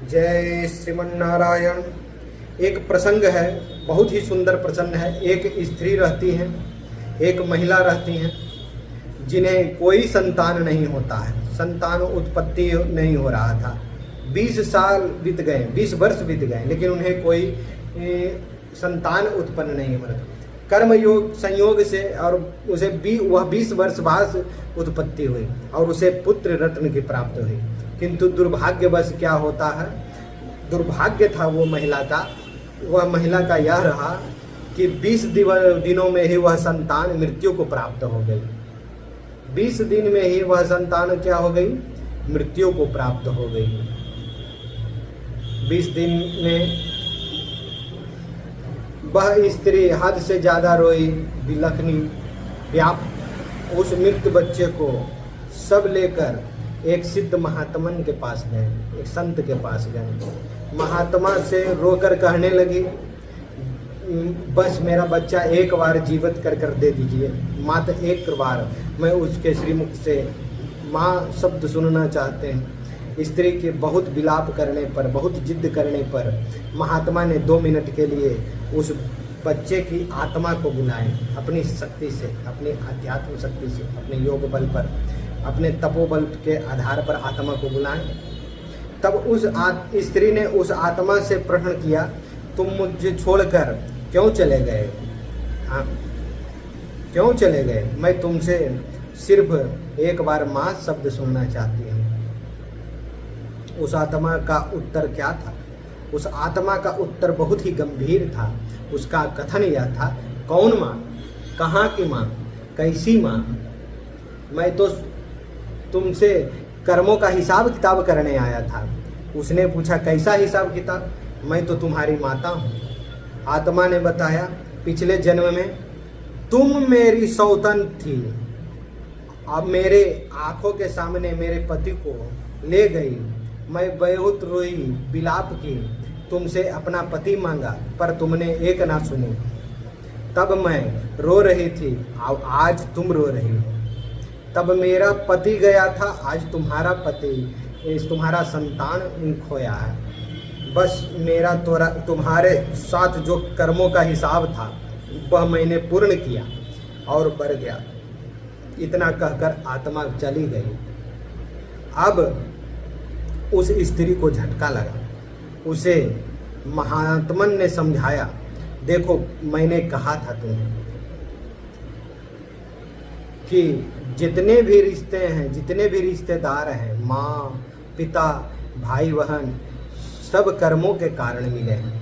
जय श्रीमन नारायण। एक प्रसंग है, बहुत ही सुंदर प्रसंग है। एक स्त्री रहती हैं, एक महिला रहती हैं, जिन्हें कोई संतान नहीं होता है, संतान उत्पत्ति नहीं हो रहा था। 20 साल बीत गए, 20 वर्ष बीत गए, लेकिन उन्हें कोई संतान उत्पन्न नहीं हो रहा। कर्म योग संयोग से और उसे वह 20 वर्ष बाद उत्पत्ति हुई और उसे पुत्र रत्न की प्राप्त हुई। किंतु दुर्भाग्यवश क्या होता है, दुर्भाग्य था वो महिला का। वह महिला का यह रहा कि 20 दिनों में ही वह संतान मृत्यु को प्राप्त हो गई। 20 दिन में ही वह संतान क्या हो गई, मृत्यु को प्राप्त हो गई। 20 दिन में वह स्त्री हद से ज्यादा रोई, बिलखनी, व्याप उस मृत बच्चे को सब लेकर एक सिद्ध महात्मन के पास गए, एक संत के पास गए। महात्मा से रोकर कहने लगी, बस मेरा बच्चा एक बार जीवित कर दे दीजिए, मात्र एक बार मैं उसके श्रीमुख से माँ शब्द सुनना चाहते हैं। स्त्री के बहुत विलाप करने पर, बहुत जिद करने पर महात्मा ने 2 मिनट के लिए उस बच्चे की आत्मा को बुलाए। अपनी शक्ति से, अपनी अध्यात्म शक्ति से, अपने योग बल पर, अपने तपोबल के आधार पर आत्मा को बुलाएं। तब उस स्त्री ने उस आत्मा से प्रश्न किया, तुम मुझे छोड़कर क्यों चले गए? हाँ, क्यों चले गए? मैं तुमसे सिर्फ एक बार माँ शब्द सुनना चाहती हूँ। उस आत्मा का उत्तर क्या था? उस आत्मा का उत्तर बहुत ही गंभीर था। उसका कथन यह था, कौन माँ? कहाँ की माँ? कैसी माँ? मैं तो तुमसे कर्मों का हिसाब किताब करने आया था। उसने पूछा, कैसा हिसाब किताब? मैं तो तुम्हारी माता हूँ। आत्मा ने बताया, पिछले जन्म में तुम मेरी सौतन थी। अब मेरे आंखों के सामने मेरे पति को ले गई। मैं बहुत रोई, विलाप की, तुमसे अपना पति मांगा, पर तुमने एक ना सुनी। तब मैं रो रही थी, आज तुम रो रही हो। तब मेरा पति गया था, आज तुम्हारा पति, तुम्हारा संतान खोया है। बस मेरा तुम्हारे साथ जो कर्मों का हिसाब था वह मैंने पूर्ण किया और बढ़ गया। इतना कहकर आत्मा चली गई। अब उस स्त्री को झटका लगा। उसे महात्मन ने समझाया, देखो मैंने कहा था तुम्हें कि जितने भी रिश्ते हैं, जितने भी रिश्तेदार हैं, माँ, पिता, भाई, बहन, सब कर्मों के कारण मिले हैं।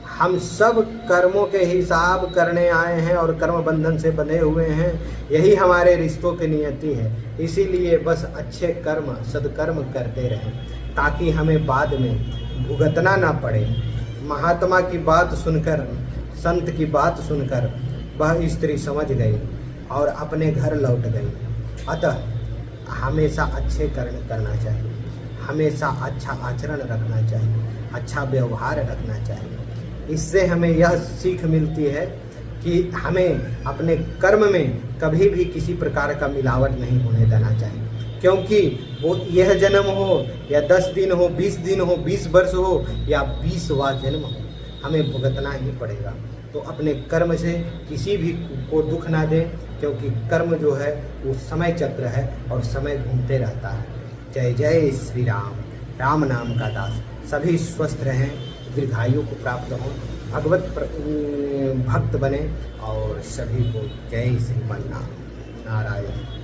हम सब कर्मों के हिसाब करने आए हैं और कर्म बंधन से बंधे हुए हैं। यही हमारे रिश्तों की नियति है। इसीलिए बस अच्छे कर्म, सदकर्म करते रहें, ताकि हमें बाद में भुगतना ना पड़े। महात्मा की बात सुनकर, संत की बात सुनकर वह स्त्री समझ गई और अपने घर लौट गई। अतः हमेशा अच्छे कर्म करना चाहिए, हमेशा अच्छा आचरण रखना चाहिए, अच्छा व्यवहार रखना चाहिए। इससे हमें यह सीख मिलती है कि हमें अपने कर्म में कभी भी किसी प्रकार का मिलावट नहीं होने देना चाहिए, क्योंकि वो यह जन्म हो या 10 दिन हो, 20 दिन हो, 20 वर्ष हो या 20वां जन्म हो, हमें भुगतना ही पड़ेगा। तो अपने कर्म से किसी भी को दुख ना दें, क्योंकि कर्म जो है वो समय चक्र है और समय घूमते रहता है। जय जय श्री राम। राम नाम का दास। सभी स्वस्थ रहें, दीर्घायु को प्राप्त हो, भगवत भक्त बने और सभी को जय श्रीमन नारायण।